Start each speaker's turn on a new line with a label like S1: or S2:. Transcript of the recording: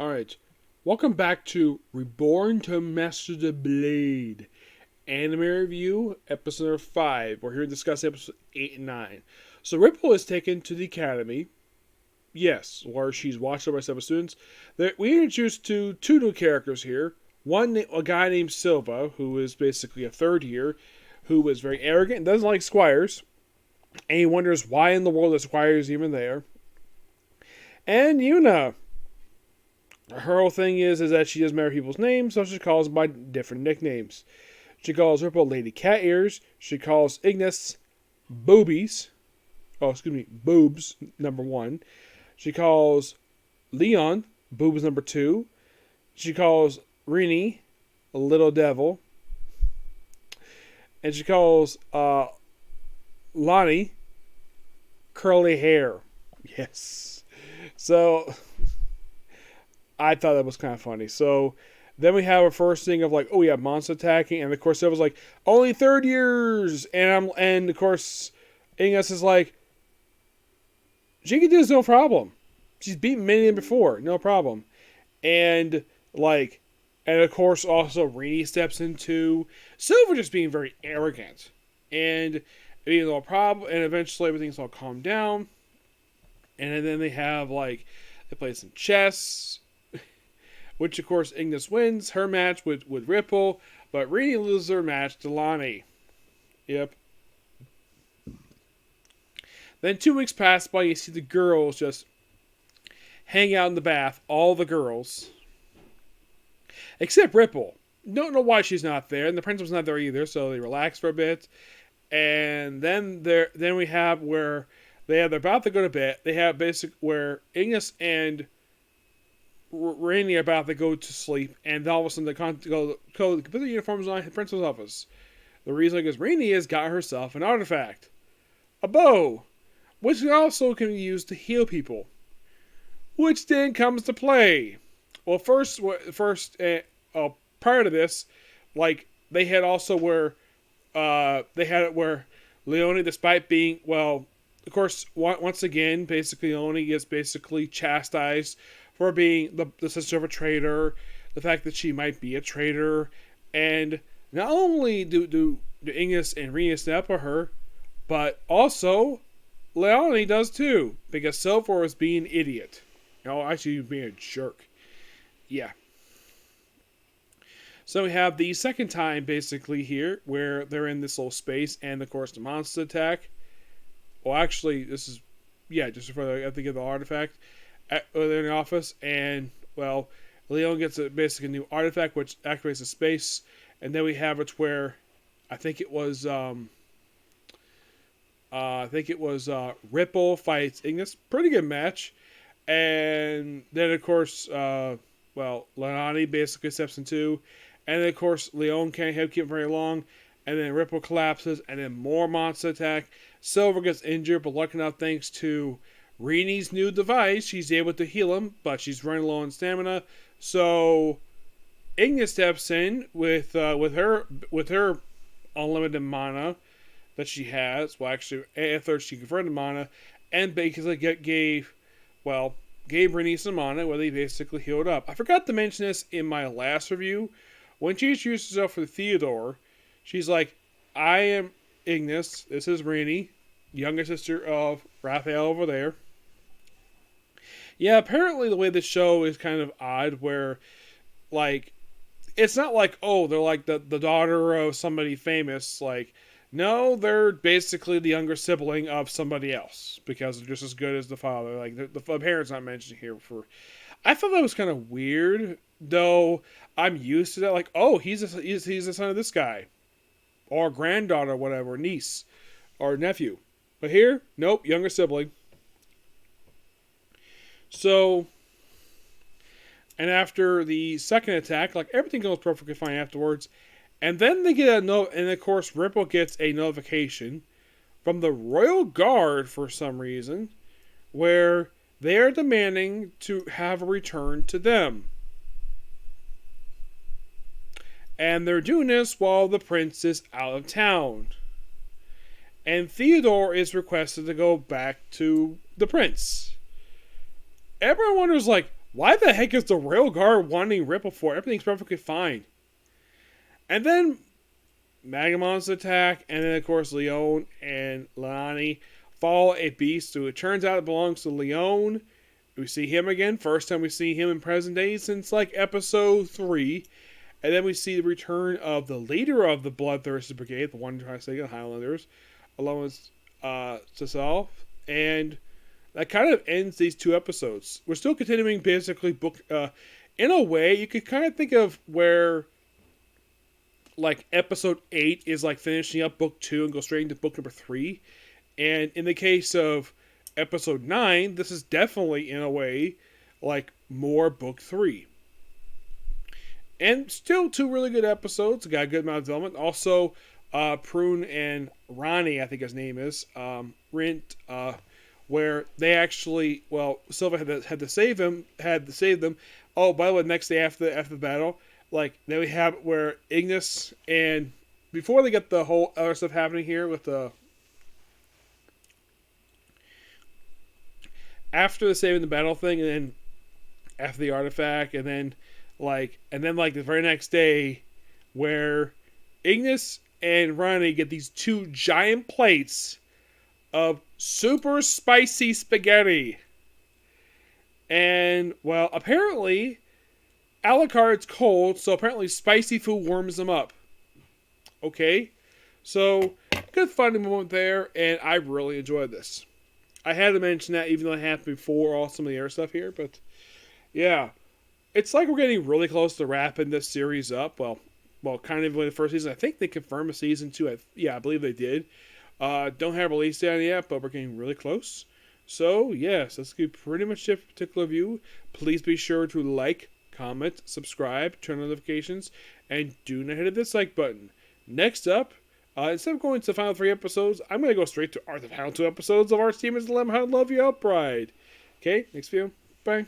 S1: Alright, welcome back to Reborn to Master the Blade Anime Review, Episode number 5. We're here to discuss Episode 8 and 9. So Ripple is taken to the Academy, yes, where she's watched over by several students. We introduced to two new characters here. One, a guy named Silva, who is basically a third year, who is very arrogant and doesn't like Squires. And he wonders why in the world the Squire is even there. And Yuna. Her whole thing is that she doesn't remember people's names, so she calls them by different nicknames. She calls Ripple Lady Cat Ears. She calls Ignis Boobies. Boobs, number 1. She calls Leon Boobs, number 2. She calls Rini a Little Devil. And she calls Lonnie Curly Hair. Yes. So I thought that was kind of funny. So then we have a first thing of like, oh yeah, monster attacking, and of course it was like only third years, and of course Ignis is like, she can do this no problem. She's beaten many before, no problem. And of course also Rini steps into Silver just being very arrogant, and being no problem, and eventually everything's all calmed down, and then they have they play some chess. Which, of course, Ignis wins her match with Ripple, but Rini loses her match to Lonnie. Yep. Then 2 weeks pass by, you see the girls just hang out in the bath, all the girls. Except Ripple. Don't know why she's not there, and the principal's not there either, so they relax for a bit. And then we have where they're about to go to bed. They have where Ignis and Rainy are about to go to sleep, and all of a sudden they put the uniforms on the principal's office. The reason is Rainy has got herself an artifact, a bow, which also can be used to heal people. Which then comes to play. Well, first, prior to this, they had also where they had it where Leone, despite being of course, once again, basically Leone gets basically chastised for being the sister of a traitor, the fact that she might be a traitor, and not only do Ignis and Rena snap at her, but also Leone does too, because Silver was being an idiot. Actually being a jerk. Yeah. So we have the second time basically here, where they're in this little space, and of course the monster attack. Well, actually, this is, just before they have to get the artifact. They're in the office, and Leon gets basically a new artifact which activates the space, and then we have it where I think it was Ripple fights Ignis, pretty good match, and then of course Leonie basically steps into, and then of course Leon can't keep it very long, and then Ripple collapses, and then more monster attack. Silver gets injured, but lucky enough, thanks to Rini's new device, she's able to heal him, but she's running low on stamina. So Ignis steps in with her unlimited mana that she has. Well, actually, after she converted mana, and basically gave Rini some mana, where they basically healed up. I forgot to mention this in my last review. When she introduced herself for Theodore, she's like, "I am Ignis. This is Rini, younger sister of Raphael over there." Yeah, apparently the way this show is kind of odd, where, it's not like, oh, they're like the daughter of somebody famous. No, they're basically the younger sibling of somebody else, because they're just as good as the father. The parents not mentioned here before. I thought that was kind of weird, though I'm used to that. Oh, he's the son of this guy, or granddaughter, or whatever, niece, or nephew. But here, nope, younger sibling. So, and after the second attack, everything goes perfectly fine afterwards. And then they get a note, and of course Ripple gets a notification from the Royal Guard for some reason, where they are demanding to have a return to them. And they're doing this while the prince is out of town. And Theodore is requested to go back to the prince. Everyone wonders, Why the heck is the rail guard wanting Ripple for? Everything's perfectly fine. And then Magamon's attack, and then of course Leon and Leonie follow a beast who it turns out it belongs to Leon. We see him again. First time we see him in present day since like episode 3. And then we see the return of the leader of the Bloodthirsty Brigade, the one trying to say the Highlanders, along with Cecil. And that kind of ends these 2 episodes. We're still continuing basically book. In a way, you could kind of think of where like episode 8 is like finishing up book 2 and go straight into book number 3. And in the case of episode 9, this is definitely in a way like more book 3. And still 2 really good episodes. Got a good amount of development. Also, Prune and Ronnie, I think his name is, Rint, where they actually, well, Silva had to save them. Oh, by the way, next day after the battle, like then we have where Ignis and before they get the whole other stuff happening here with the after the saving the battle thing, and then after the artifact, and then the very next day, where Ignis and Ronnie get these 2 giant plates of super spicy spaghetti. And, well, apparently, Alucard's cold, so apparently spicy food warms them up. Okay? So, good funny moment there, and I really enjoyed this. I had to mention that even though it happened before all some of the other stuff here, but yeah. It's like we're getting really close to wrapping this series up. Well, kind of in the first season. I think they confirmed a season 2. I believe they did. Don't have a release date yet, but we're getting really close. So, yes, that's going to be pretty much it for particular review. Please be sure to like, comment, subscribe, turn on notifications, and do not hit the dislike button. Next up, instead of going to the final 3 episodes, I'm going to go straight to the final 2 episodes of our Steven's Dilemma How to Love You Outright. Okay, next video. Bye.